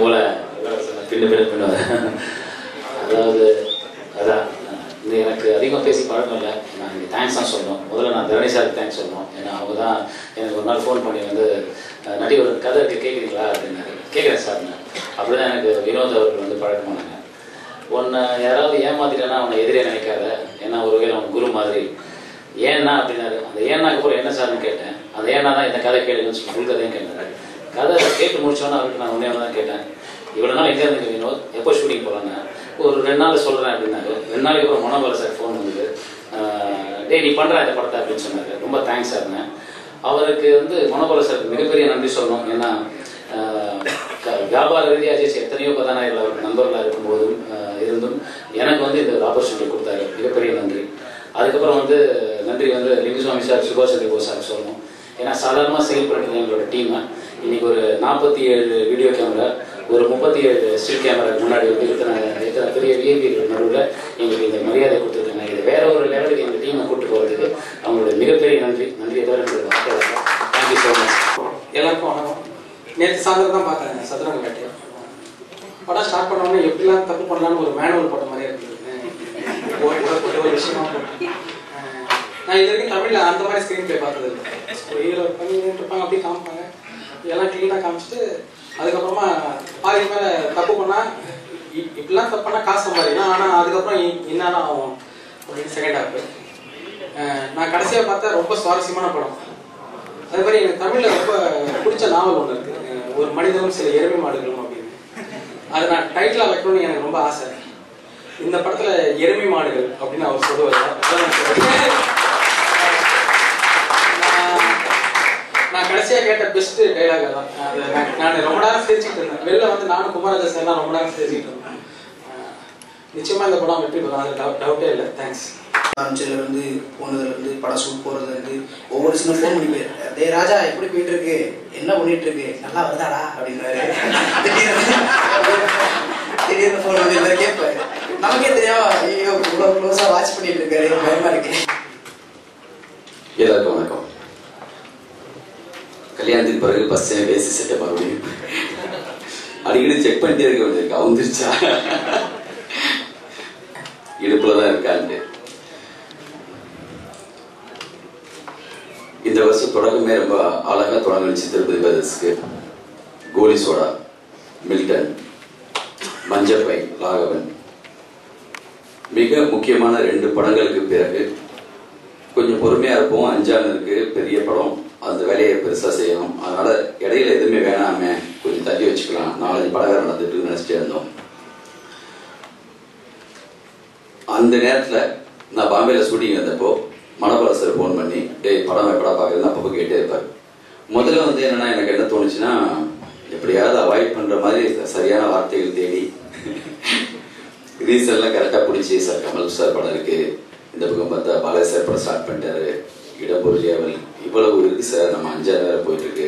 போல பின்ன அதாவது அதான் எனக்கு அதிகமாக பேசி பழக்கம் இல்லை. நான் இங்கே தேங்க்ஸ் தான் சொல்லணும். முதல்ல நான் தரணி சாருக்கு தேங்க்ஸ் சொல்லணும். ஏன்னா அவங்க தான் எனக்கு ஒரு நாள் ஃபோன் பண்ணி வந்து நடி ஒரு கதை இருக்குது கேட்குறீங்களா அப்படின்னாரு. கேட்குறேன் சார்னு. அப்படி தான் எனக்கு வினோத் அவர்கள் வந்து பழக்கமானாங்க. உன்னை யாராவது ஏமாத்திட்டேன்னா அவனை எதிரே நினைக்காத, ஏன்னா ஒரு வகையில் அவன் குரு மாதிரி. ஏன்னா அப்படின்னாரு. அந்த ஏன்னாக்கு அப்புறம் என்ன சார்னு கேட்டேன். அந்த ஏன்னா தான் இந்த கதை கேளுங்கன்னு சொல்லி ஃபுல் கதையும் கேட்டாரு. கதை கேட்டு முடிச்சோன்னா அவருக்கு நான் ஒன்றே தான் கேட்டேன், இவ்வளோ நாள் எங்கே இருந்துங்க வினோத், எப்போ ஷூட்டிங் போகலான்னு. ஒரு 2 நாள் சொல்கிறேன் அப்படின்னாரு. 2 நாளைக்கு அப்புறம் மனோபால சார் ஃபோன் வந்தது. டே நீ பண்ணுற இந்த படத்தை அப்படின்னு சொன்னார். ரொம்ப தேங்க்ஸ் சார்னு. அவருக்கு வந்து மனோபால சாருக்கு மிகப்பெரிய நன்றி சொல்லணும். ஏன்னா வியாபார ரீதியாக எத்தனையோ கதாநாயகர்கள் அவருக்கு நண்பர்களாக இருக்கும்போதும் இருந்தும் எனக்கு வந்து இந்த ஆப்பர்ச்சுனிட்டி கொடுத்தாரு. மிகப்பெரிய நன்றி. அதுக்கப்புறம் வந்து நன்றி வந்து லிங்குசுவாமி சார், சுபாஷ் சந்திர போஸ் சார் சொல்லணும். ஏன்னா சாதாரணமாக செயல்படுறது எங்களோட டீமை இன்னைக்கு ஒரு 47 வீடியோ கேமரா, ஒரு 37 ஸ்டில் கேமரா முன்னாடி வந்து எத்தனை பெரிய விஐபி நடுவில் எங்களுக்கு இந்த மரியாதை கொடுத்துருக்காங்க. இது வேற ஒரு லெவலுக்கு எங்கள் டீமை கூப்பிட்டு போகிறதுக்கு அவங்களோட மிகப்பெரிய நன்றி. நன்றியை தவிர தேங்க்யூ ஸோ மச். எல்லாருக்கும் வணக்கம். நேற்று சாயந்தரம் தான் பார்த்தேன் சதுரங்க வேட்டையை. படம் ஸ்டார்ட் பண்ணோன்னே எப்படிலாம் தப்பு பண்ணலான்னு ஒரு மேனுவல் போட்ட மாதிரியே இருக்குது. ஒரு விஷயமா நான் இது வரைக்கும் தமிழில் அந்த மாதிரி ஸ்க்ரீன் பிளே பார்த்தது இல்லை. ஒரு ஹீரோ பண்ணிட்டு இருப்பாங்க, அப்படியே காமிப்பாங்க, எல்லாம் க்ளீனாக காமிச்சிட்டு அதுக்கப்புறமா பாதி மேலே தப்பு பண்ணால் இப்படிலாம் தப்பு பண்ணால் காசு சம்பாதிக்கலாம், ஆனால் அதுக்கப்புறம் என்னன்னா ஆகும் அப்படின்னு செகண்ட் ஹாஃப். நான் கடைசியாக பார்த்தா ரொம்ப சுவாரஸ்யமான படம். அதே மாதிரி எனக்கு தமிழில் ரொம்ப பிடிச்ச நாவல் ஒன்று இருக்குது, ஒரு மனிதனும் சில எருமை மாடுகளும் அப்படின்னு. அதை நான் டைட்டிலாக வைக்கணும்னு எனக்கு ரொம்ப ஆசை. இந்த படத்தில் எருமை மாடுகள் அப்படின்னு அவர் சொல்லுவார். நான் கடைசியாக கேட்ட பெஸ்ட் டைலாக் தான் அது. நான் ரொம்ப நேரம் சிரிச்சுட்டு இருந்தேன். வெளில வந்து நானும் குமாரதாஸ் எல்லாம் ரொம்ப நேரம் சிரிச்சுட்டு இருந்தேன். நிச்சயமா இந்த படம் வெற்றி பெறும், அது டவுட்டே இல்லை. தேங்க்ஸ். ஆரம்பிச்சதுலேருந்து போனதுலேருந்து படம் ஷூட் போகிறதுலேருந்து ஒவ்வொரு சின்ன ஃபோன் பண்ணி போயிரு, டே ராஜா எப்படி போயிட்டு இருக்கு, என்ன பண்ணிட்டு இருக்கு, நல்லா வருதாடா அப்படின்னாரு. திடீர்னு ஃபோன் வந்து எல்லாரும் கேட்பாரு. நமக்கே தெரியாம ஐயோ இவ்வளோ க்ளோஸாக வாட்ச் பண்ணிட்டு இருக்காரு, பயமா இருக்கு. எல்லாருக்கும் வணக்கம். கல்யாணத்துக்கு பிறகு பஸ்ஸே பேசி செட்ட மறுபடியும் அடிக்கடி செக் பண்ணிட்டே இருக்க வேண்டியிருக்கு, அவந்துருச்சா இடுப்புலதான் இருக்கான்ட்டு. இந்த வருஷம் தொடக்கமே ரொம்ப அழகா தொடங்கிச்சு. திருப்பதி பிரதர்ஸ்க்கு கோலி சோடா, மில்டன், மஞ்சப்பை, ராகவன், மிக முக்கியமான 2 படங்களுக்கு பிறகு கொஞ்சம் பொறுமையா இருப்போம். 5ஆம் இருக்கு பெரிய படம், அந்த வேலையை பெருசா செய்யணும், அதனால இடையில எதுவுமே வேணாமே, கொஞ்சம் தள்ளி வச்சுக்கலாம், 4-5 படம் நடந்துட்டு நினைச்சிட்டே இருந்தோம். அந்த நேரத்துல நான் பாம்பேல ஷூட்டிங் இருந்தப்போ மனோபால சார் ஃபோன் பண்ணி டே படம் எப்படா பாக்குறது அப்பப்போ கேட்டே இருப்பாரு. முதல்ல வந்து என்னன்னா எனக்கு என்ன தோணுச்சுன்னா, எப்படியாவது அவாய்ட் பண்ற மாதிரி சரியான வார்த்தைகள் தேடி ரீசன்லாம் கரெக்டா பிடிச்சி, சார் கமல் சார் படம் இருக்கு, இந்த பக்கம் பார்த்தா பாலா சார் படம் ஸ்டார்ட் பண்ணிட்டாரு, இடம்பொருள் ஏவல் இவ்வளவு இருக்கு சார், நம்ம 5ஆவது வேற போயிட்டு இருக்கு,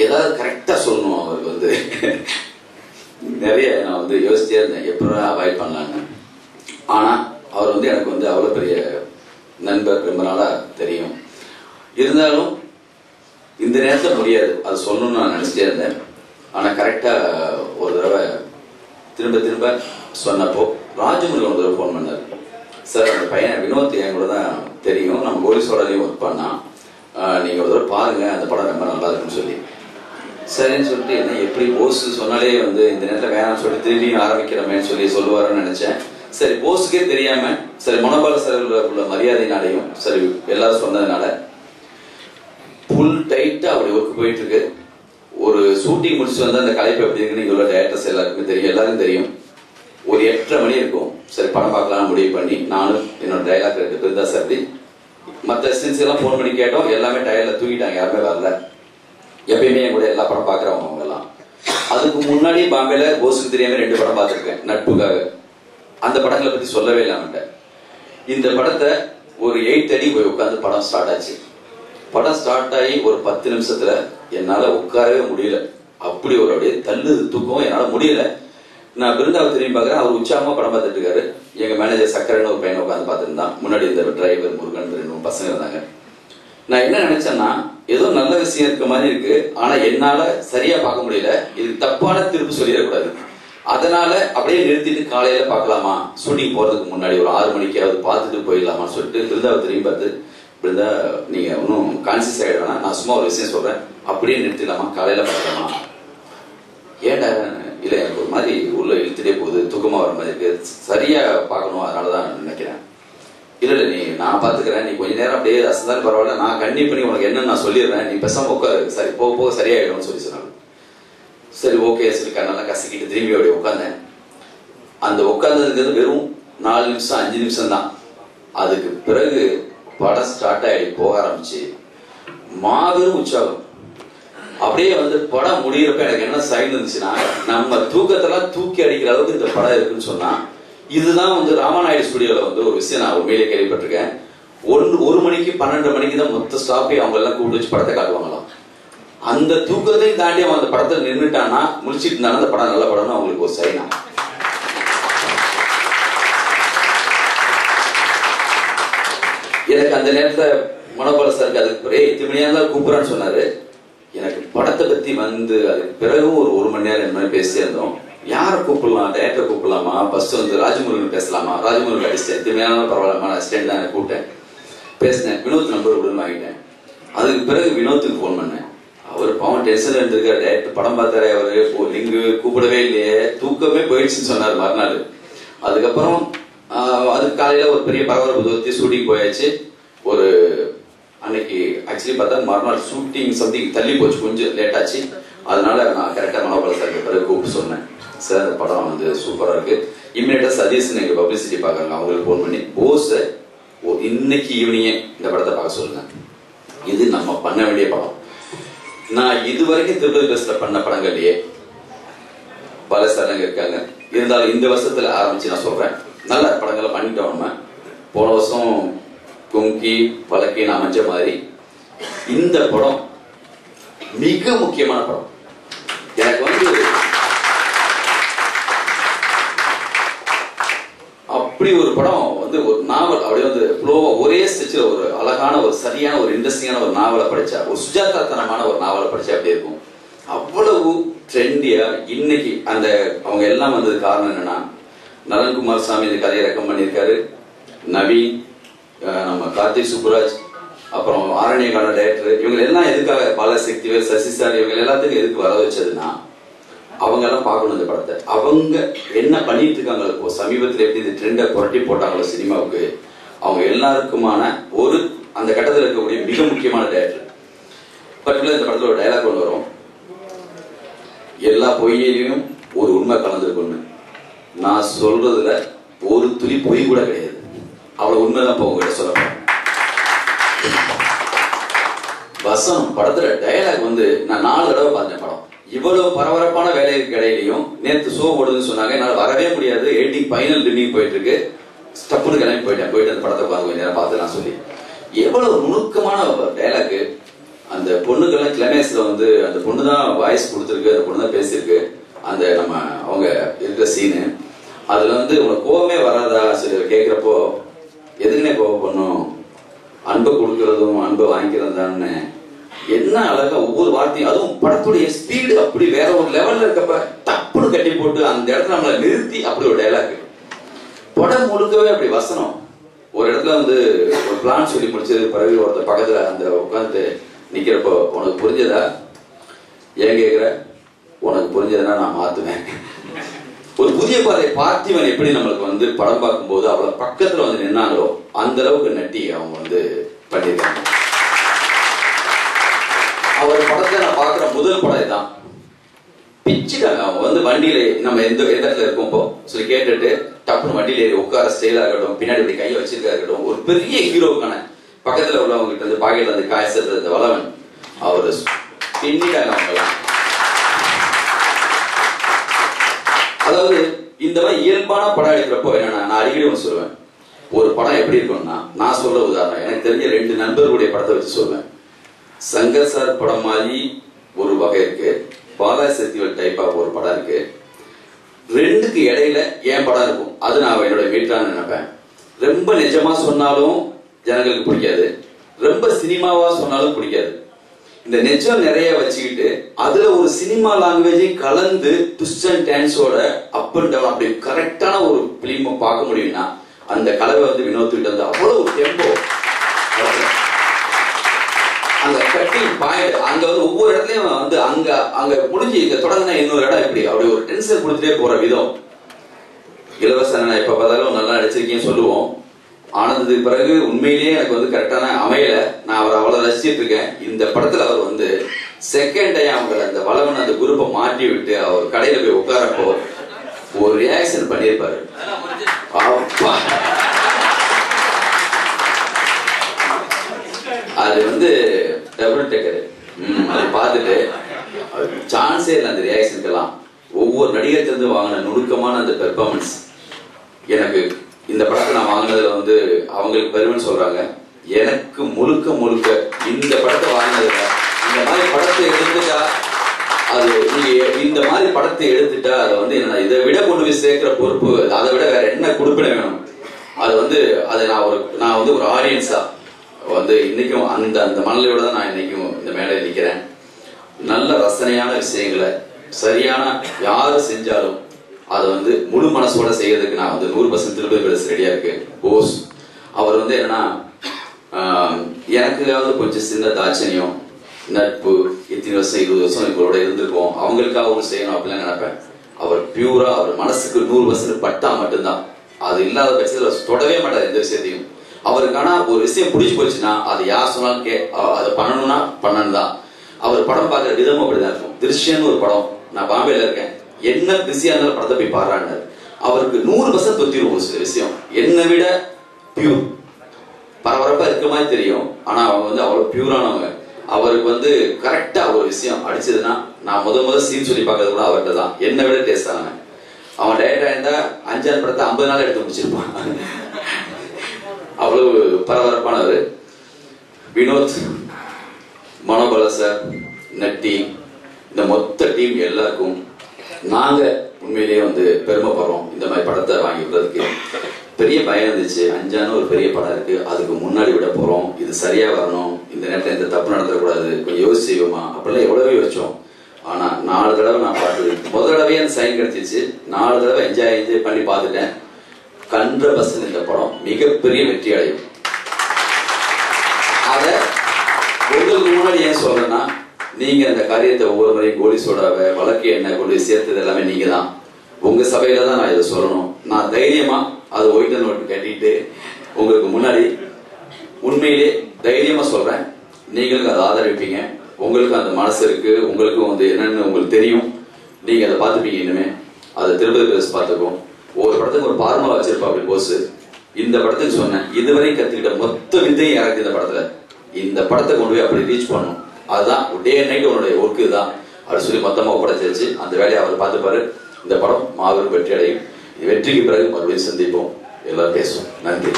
ஏதாவது கரெக்டா சொல்லணும். அவருக்கு வந்து நிறைய நான் வந்து யோசிச்சே இருந்தேன் எப்படா அவாய்ட் பண்ணலான்னு. ஆனா அவர் வந்து எனக்கு வந்து அவ்வளவு பெரிய நண்பர், ரொம்ப நாளா தெரியும். இருந்தாலும் இந்த நேரத்தில் முடியாது அது சொல்லணும்னு நான் நினைச்சிட்டே இருந்தேன். ஆனா கரெக்டா ஒரு தடவை திரும்ப திரும்ப சொன்னப்போ ராஜமுருகன் ஒரு தடவை ஃபோன் பண்ணாரு. சார் அந்த பையன் வினோத் என் கூட தான் தெரியும், நம்ம கோலிசோடாலையும் ஒர்க் பண்ணா, நீங்க ஒரு தடவை பாருங்க அந்த படம் ரொம்ப நல்லா இருக்குன்னு சொல்லி. சரின்னு சொல்லிட்டு என்ன எப்படி போஸ் சொன்னாலே வந்து இந்த நேரத்தில் வேணாம்னு சொல்லி திரும்பி ஆரம்பிக்கிறோமேன்னு சொல்லி சொல்லுவாருன்னு நினைச்சேன். சரி போஸுக்கே தெரியாம சரி மனோபால சார் உள்ள மரியாதைனாலையும் சரி எல்லாரும் சொன்னதுனால ஃபுல் டைட்டா அப்படி ஒர்க் போயிட்டு இருக்கு. ஒரு ஷூட்டிங் முடிச்சு வந்து அந்த கலைப்பு எப்படி இருக்குன்னு இவ்வளோ டேரக்டர்ஸ் எல்லாருக்குமே தெரியும், எல்லாரும் தெரியும். ஒரு 8:30 மணி இருக்கும். சரி படம் பார்க்கலாம் முடிவு பண்ணி நானும் என்னோட டைலாக் ரெண்டு பிருந்தா சார் மற்ற அசிஸ்டன்ஸ் எல்லாம் ஃபோன் பண்ணி கேட்டோம். எல்லாமே டயர்ல தூக்கிட்டாங்க, யாருமே வரல. எப்பயுமே என் கூட எல்லா படம் பார்க்குறவங்க அவங்க எல்லாம். அதுக்கு முன்னாடி பாம்பேல போஸுக்கு தெரியாம 2 படம் பார்த்துருக்கேன் நட்புக்காக. அந்த படங்களை பத்தி சொல்லவே இல்லாமட்ட இந்த படத்தை ஒரு 8:30 போய் உட்காந்து படம் ஸ்டார்ட் ஆச்சு. படம் ஸ்டார்ட் ஆகி ஒரு 10 நிமிஷத்துல என்னால உட்காரவே முடியல. அப்படி ஒரு அப்படியே தள்ளுது தூக்கம், என்னால முடியல. நான் பிருந்தாவை திரும்பி பார்க்குறேன், அவர் உற்சாகமா படம் பார்த்துட்டு இருக்காரு. எங்க மேனேஜர் சக்கரன்னு ஒரு பையனை உட்காந்து பார்த்துருந்தான். முன்னாடி இந்த டிரைவர் முருகன் 2 பசங்க இருந்தாங்க. நான் என்ன நினைச்சேன்னா ஏதோ நல்ல விஷயம் இருக்க மாதிரி இருக்கு, ஆனா என்னால சரியா பார்க்க முடியல, இது தப்பான திருப்பு சொல்லிடக்கூடாது, அதனால அப்படியே நிறுத்திட்டு காலையில பார்க்கலாமா, ஷூட்டிங் போறதுக்கு முன்னாடி ஒரு 6 மணிக்காவது பார்த்துட்டு போயிடலாமான்னு சொல்லிட்டு பிருந்தாவை திரும்பி பார்த்து, பிருந்தா நீங்க ஒன்றும் கான்சியஸ் ஆகிடலாம், நான் சும்மா ஒரு விஷயம் சொல்றேன், அப்படியே நிறுத்திடலாமா, காலையில பார்க்கலாமா. ஏன்டா, இல்லை எனக்கு ஒரு மாதிரி உள்ள இழுத்துட்டே போகுது, தூக்கமா வர மாதிரி இருக்கு, சரியா பார்க்கணும், அதனாலதான் நினைக்கிறேன். இல்ல நீ நான் பாத்துக்கிறேன், நீ கொஞ்ச நேரம் அப்படியே அசந்தாலும் பரவாயில்ல, நான் கண்ணி பண்ணி உனக்கு என்னன்னு நான் சொல்லிடுறேன், நீ பேசாம உட்காரு, சரி போக போக சரியாயிடும்னு சொல்லி சொன்னாங்க. சரி ஓகே சொல்லி கண்ணெல்லாம் கசக்கிட்டு திரும்பி அப்படியே உட்காந்தேன். அந்த உட்காந்ததுங்கிறது வெறும் 4 நிமிஷம் 5 நிமிஷம் தான். அதுக்கு பிறகு படம் ஸ்டார்ட் ஆகி போக ஆரம்பிச்சு மாபெரும் உற்சாகம். அப்படியே படம் முடிகிறப்ப எனக்கு என்ன சைன் இருந்துச்சுன்னா, நம்ம தூக்கத்தெல்லாம் தூக்கி அடிக்கிற அளவுக்கு இந்த படம் இருக்குன்னு சொன்னா, இதுதான் ராமாநாயுடு ஸ்டுடியோல ஒரு விஷயம் நான் உண்மையிலே கேள்விப்பட்டிருக்கேன். 1 மணிக்கு 12 மணிக்கு தான் மொத்த ஸ்டாப்பே அவங்க எல்லாம் கூப்பிட்டு வச்சு படத்தை காட்டுவாங்களாம். அந்த தூக்கத்தையும் தாண்டி அவன் அந்த படத்தை நின்றுட்டானா, முடிச்சிட்டு இருந்தானா அந்த படம் நல்ல படம்னு அவங்களுக்கு ஒரு சைனா. எனக்கு அந்த நேரத்துல மனோபால சாருக்கு அதுக்கு பிறகு 8 மணியா தான் கூப்பிடான்னு சொன்னாரு. எனக்கு படத்தை பத்தி அதுக்கு பிறகும் ஒரு 1 மணி நேரம் 2 மணி பேசி இருந்தோம். யாரை கூப்பிடலாம், டேரக்டர் கூப்பிடலாமா, ஃபர்ஸ்ட் ராஜமுருகன் பேசலாமா, ராஜமுருகன் அடிச்சேன், 8 மணி நேரம் பரவாயில்லாமா, அசிஸ்டன்ட் தான் கூப்பிட்டேன், பேசினேன், வினோத் நம்பர் விடுன்னு வாங்கிட்டேன். அதுக்கு பிறகு வினோத்துக்கு போன் பண்ணேன். அவர் பாவம் டென்ஷன் எடுத்திருக்காரு, டேரக்டர் படம் பார்த்தாரு, அவரு லிங்கு கூப்பிடவே இல்லையே, தூக்கமே போயிடுச்சுன்னு சொன்னார் மறுநாள். அதுக்கப்புறம் அதுக்கு காலையில ஒரு பெரிய பரபரப்பு தோத்தி ஷூட்டிங் போயாச்சு. ஒரு அன்னைக்கு ஆக்சுவலி பார்த்தா மறுநாள் ஷூட்டிங் சம்திங் தள்ளி போச்சு, கொஞ்சம் லேட் ஆச்சு. அதனால நான் கரெக்டா மனோபால சாருக்கு பிறகு கூப்பிட்டு சொன்னேன், சார் அந்த படம் சூப்பரா இருக்கு, இம்மிடியா சதீஷ் எங்க பப்ளிசிட்டி பார்க்கறாங்க, அவங்களுக்கு போன் பண்ணி போஸ் இன்னைக்கு ஈவினிங்கே இந்த படத்தை பார்க்க சொல்லுங்க, இது நம்ம பண்ண வேண்டிய படம். நான் இதுவரைக்கும் திருப்பதி பஸ்ல பண்ண படங்கள்லயே பல சாரங்க இருக்காங்க, இருந்தாலும் இந்த வருஷத்துல ஆரம்பிச்சு நான் சொல்றேன், நல்ல படங்களை பண்ணிட்டோம். நம்ம போன வருஷம் குங்கி வழக்கின்னு அமைஞ்ச மாதிரி இந்த படம் மிக முக்கியமான படம். எனக்கு அப்படி ஒரு படம் ஒரு நாவல் அப்படியே ஃப்ளோவா ஒரே ஸ்டெச்சில் ஒரு அழகான ஒரு சரியான ஒரு இன்ட்ரெஸ்டிங்கான ஒரு நாவலை படிச்சா, ஒரு சுஜாதாத்தனமான ஒரு நாவலை படிச்சா அப்படி இருக்கும். அவ்வளவு ட்ரெண்டியா இன்னைக்கு அந்த அவங்க எல்லாம் வந்தது காரணம் என்னன்னா, நலன்குமார் சாமி இந்த கதையை ரெக்கம் பண்ணியிருக்காரு, நவீன், நம்ம கார்த்திக் சுப்புராஜ், அப்புறம் ஆரண்யகால டைரக்டர், இவங்க எல்லாம் எதுக்காக பாலசக்திவேல், சசி சார், இவங்க எல்லாத்துக்கும் எதுக்கு வர வச்சதுன்னா, அவங்க எல்லாம் பார்க்கணும் இந்த படத்தை. அவங்க என்ன பண்ணிட்டு இருக்காங்க, இப்போ சமீபத்தில் எப்படி இந்த ட்ரெண்டை புரட்டி போட்டாங்களோ சினிமாவுக்கு, அவங்க எல்லாருக்குமான ஒரு அந்த கட்டத்தில் இருக்கக்கூடிய மிக முக்கியமான டைரக்டர். பர்டிகுலர் இந்த படத்துல ஒரு டைலாக் ஒன்று வரும், எல்லா பொய்யிலையும் ஒரு உண்மை கலந்துருக்குன்னு, நான் சொல்றதுல ஒரு துளி பொய் கூட கிடையாது, அவ்வளவு உண்மைதான் இப்போ உங்ககிட்ட சொல்ல. வசனம் படத்துல டைலாக் நான் 4 தடவை பார்த்தேன் படம். இவ்வளவு பரபரப்பான வேலைக்கு இடையிலையும் நேற்று ஷோ ஓடுதுன்னு சொன்னாங்க, என்னால் வரவே முடியாது, எடிட்டிங் ஃபைனல் ரிவ்யூ போயிட்டு இருக்கு, ஸ்டப்புன்னு கிளம்பி போயிட்டு அந்த படத்தை கொஞ்ச நேரம் பார்த்துலாம் சொல்லி, எவ்வளவு நுணுக்கமான டைலாக். அந்த பொண்ணுக்கெல்லாம் கிளைமேக்ஸ்ல அந்த பொண்ணு தான் வாய்ஸ் கொடுத்துருக்கு, அந்த பொண்ணு தான் பேசியிருக்கு, அந்த நம்ம அவங்க இருக்கிற சீனு. அதுல உனக்கு கோவமே வராதா சரி கேட்கிறப்போ, எதுக்குன்னே கோவம் பண்ணும், அன்பை கொடுக்கறதும் அன்பை வாங்கிக்கிறது தானே, என்ன அழகா ஒவ்வொரு வார்த்தையும், அதுவும் படத்துடைய ஸ்பீடு அப்படி வேற ஒரு லெவல்ல இருக்கப்ப டப்புன்னு கட்டி போட்டு அந்த இடத்துல நம்மளை நிறுத்தி அப்படி ஒரு டைலாக். படம் முழுக்கவே அப்படி வசனம். ஒரு இடத்துல ஒரு பிளான் சொல்லி முடிச்சது பிறகு ஒருத்தர் பக்கத்துல அந்த உட்காந்து நிக்கிறப்போ, உனக்கு புரிஞ்சதா, ஏன் கேட்கிற, உனக்கு புரிஞ்சதுன்னா நான் மாத்துவேன். ஒரு புதிய பாதை பார்த்திவன் எப்படி நம்மளுக்கு படம் பார்க்கும் போது அவ்வளவு பக்கத்துல நின்னாங்களோ அந்த அளவுக்கு நட்டி அவங்க பண்ணிருக்காங்க. அவர் படத்தை நான் பாக்குற முதல் படம் தான், பிச்சுட்டாங்க. அவங்க வண்டியில நம்ம எந்த இடத்துல இருக்கோம் சொல்லி கேட்டுட்டு டப்புனு வண்டியில ஏறி உட்கார ஸ்டைலா இருக்கட்டும், பின்னாடி இப்படி கையை வச்சிருக்கா இருக்கட்டும், ஒரு பெரிய ஹீரோக்கான பக்கத்துல உள்ளவங்க கிட்ட பாக்கெட்ல காய் சேர்த்த வளவன் அவரு பின்னிட்டாங்க அவங்க எல்லாம். அதாவது இந்த மாதிரி இயல்பான படம் எடுக்கிறப்போ என்னன்னா, நான் அடிக்கடி ஒன்று சொல்லுவேன், ஒரு படம் எப்படி இருக்கும்னா, நான் சொல்ற உதாரணம் எனக்கு தெரிஞ்ச 2 நண்பர்களுடைய படத்தை வச்சு சொல்லுவேன். சங்கர் சார் படம் மாதிரி ஒரு வகை இருக்கு, பாலாசக்திவேல் டைப்பா ஒரு படம் இருக்கு, 2க்கு இடையில என் படம் இருக்கும். அது நான் என்னோட வீட்டான்னு நினைப்பேன். ரொம்ப நிஜமா சொன்னாலும் ஜனங்களுக்கு பிடிக்காது, ரொம்ப சினிமாவா சொன்னாலும் பிடிக்காது. இந்த நெஜம் நிறைய வச்சுக்கிட்டு அதுல ஒரு சினிமா லாங்குவேஜையும் கலந்து ட்விஸ்ட் அண்ட் டான்ஸோட அப் அண்ட் டவுன் அப்படி கரெக்டான ஒரு பிலிமை பார்க்க முடியும்னா அந்த கலவை வந்து வினோத்துக்கிட்ட வந்து அவ்வளவு டெம்போ, அந்த கட்டிங் பாயிண்ட் அங்க வந்து ஒவ்வொரு இடத்துலயும் வந்து அங்க அங்க முடிஞ்சு இங்க தொடங்கினா இன்னொரு இடம் எப்படி அப்படி ஒரு டென்ஷன் கொடுத்துட்டே போற விதம். இலவசன எப்ப பார்த்தாலும் நல்லா நடிச்சிருக்கேன்னு சொல்லுவோம். ஆனந்தத்துக்கு பிறகு உண்மையிலேயே எனக்கு வந்து கரெக்டான அமையல. நான் அவரை அவ்வளவு ரசிச்சிட்டு இருக்கேன். இந்த படத்துல அவர் வந்து செகண்ட் டைம் அவங்களை அந்த வளவன் அந்த குரூப்பை மாட்டி விட்டு அவர் கடையில போய் உட்காரப்போ ஒரு ரியாக்ஷன் பண்ணியிருப்பாரு. அது வந்து டபுள் டேக்கர். அதை பார்த்துட்டு சான்ஸே இல்லை அந்த ரியாக்ஷனுக்கெல்லாம். ஒவ்வொரு நடிகர்கிட்ட வாங்கின நுணுக்கமான அந்த பெர்ஃபார்மன்ஸ் எனக்கு இந்த படத்தை நான் வாங்கினதுல வந்து அவங்களுக்கு பெருமைன்னு சொல்றாங்க. எனக்கு முழுக்க முழுக்க இந்த படத்தை வாங்கினதுல இந்த மாதிரி படத்தை எடுத்துட்டா அது இந்த மாதிரி படத்தை எடுத்துட்டா அதை வந்து என்ன இதை விட கொண்டு போய் சேர்க்கிற பொறுப்பு அதை விட வேற என்ன கொடுப்பின வேணும். அது வந்து அதை நான் வந்து ஒரு ஆடியன்ஸா வந்து இன்னைக்கும் அந்த அந்த மனநிலையோட தான் நான் இன்னைக்கும் இந்த மேடையில் நிற்கிறேன். நல்ல ரசனையான விஷயங்களை சரியான யாரு செஞ்சாலும் அதை வந்து முழு மனசோட செய்யறதுக்கு நான் வந்து 100% திருப்பதி பேச ரெடியா இருக்கு. போஸ் அவர் வந்து என்னன்னா எனக்காவது கொஞ்சம் சின்ன தாட்சணியம் நட்பு இத்தனை வருஷம் 20 வருஷம் இவங்களோட இருந்திருக்கோம் அவங்களுக்காக ஒன்று செய்யணும் அப்படிலாம் நினைப்பேன். அவர் பியூரா அவர் மனசுக்கு 100% பட்டா மட்டும்தான். அது இல்லாத பட்சத்தில் தொடவே மாட்டார் எந்த விஷயத்தையும். அவருக்கான ஒரு விஷயம் பிடிச்சி போச்சுன்னா அது யார் சொன்னாலும் அதை பண்ணணும்னா பண்ணணும் தான். அவர் படம் பார்க்குற விதமும் அப்படிதான் இருக்கும். திருஷ்யன்னு ஒரு படம், நான் பாம்பேல இருக்கேன், என்ன பிஸியா இருந்தாலும் படத்தை போய் பாடுறாங்க. அவருக்கு 100% தொத்திரும் ஒரு சில விஷயம். என்னை விட பியூர் பரபரப்பா இருக்க மாதிரி தெரியும், ஆனா அவங்க வந்து அவ்வளவு பியூரானவங்க. அவருக்கு வந்து கரெக்டா ஒரு விஷயம் அடிச்சதுன்னா நான் முதல் சீன் சொல்லி பார்க்கறது கூட அவர்கிட்ட தான். என்னை விட டேஸ்ட் ஆனாங்க. அவன் டேரக்டா இருந்தா 5 படத்தை 50 நாள் எடுத்து முடிச்சிருப்பான். அவ்வளவு பரபரப்பானவர். வினோத், மனோபல சார், நட்டி, இந்த மொத்த டீம் எல்லாருக்கும் நாங்க உண்மையிலேயே வந்து பெருமைப்படுறோம். இந்த மாதிரி படத்தை வாங்கி விடுறதுக்கு பெரிய பயம் இருந்துச்சு. அஞ்சான ஒரு பெரிய படம் இருக்கு, அதுக்கு முன்னாடி விட போறோம், இது சரியா வரணும், இந்த நேரத்தில் எந்த தப்பு நடத்தக்கூடாது, கொஞ்சம் யோசிச்சு செய்வோமா அப்படிலாம் எவ்வளவோ யோசிச்சோம். ஆனா 4 தடவை நான் பார்த்தது, முதல் தடவையே அந்த சைன் கிடைச்சிச்சு. 4 தடவை என்ஜாய் பண்ணி பார்த்துட்டேன். 100% இந்த படம் மிகப்பெரிய வெற்றி அடையும். அத உங்களுக்கு முன்னாடி ஏன் சொல்றேன்னா, நீங்க அந்த காரியத்தை ஒவ்வொரு முறையும் கோலி சோடாவை வழக்கு என்ன கொண்டு சேர்த்தது எல்லாமே நீங்க தான். உங்க சபையில தான் நான் இதை சொல்லணும். நான் தைரியமா அது ஒயிட் அண்ட் நோட்டு கட்டிட்டு உங்களுக்கு முன்னாடி உண்மையிலே தைரியமா சொல்றேன். நீங்களுக்கு அதை ஆதரவிப்பீங்க. உங்களுக்கு அந்த மனசு இருக்கு, உங்களுக்கும் வந்து என்னன்னு உங்களுக்கு தெரியும். நீங்க அதை பார்த்துப்பீங்க. இனிமே அதை திருப்பதி பேச பார்த்துக்கும். ஒவ்வொரு படத்துக்கு ஒரு பார்முலா வச்சிருப்பா அப்படி போஸ். இந்த படத்துக்கு சொன்னேன், இதுவரை கத்துக்கிட்ட மொத்த வித்தையும் இறக்கு இந்த படத்துல. இந்த படத்தை கொண்டு போய் அப்படி ரீச் பண்ணும். அதுதான் டே அண்ட் நைட் உன்னுடைய ஒர்க்கு தான் அப்படின்னு சொல்லி மொத்தமா உடைச்சிருச்சு. அந்த வேலையை அவர் பார்த்துப்பாரு. இந்த படம் மாபெரும் வெற்றி அடையும். வெற்றிக்கு பிறகு மறுபடியும் சந்திப்போம், எல்லாரும் பேசுவோம். நன்றி.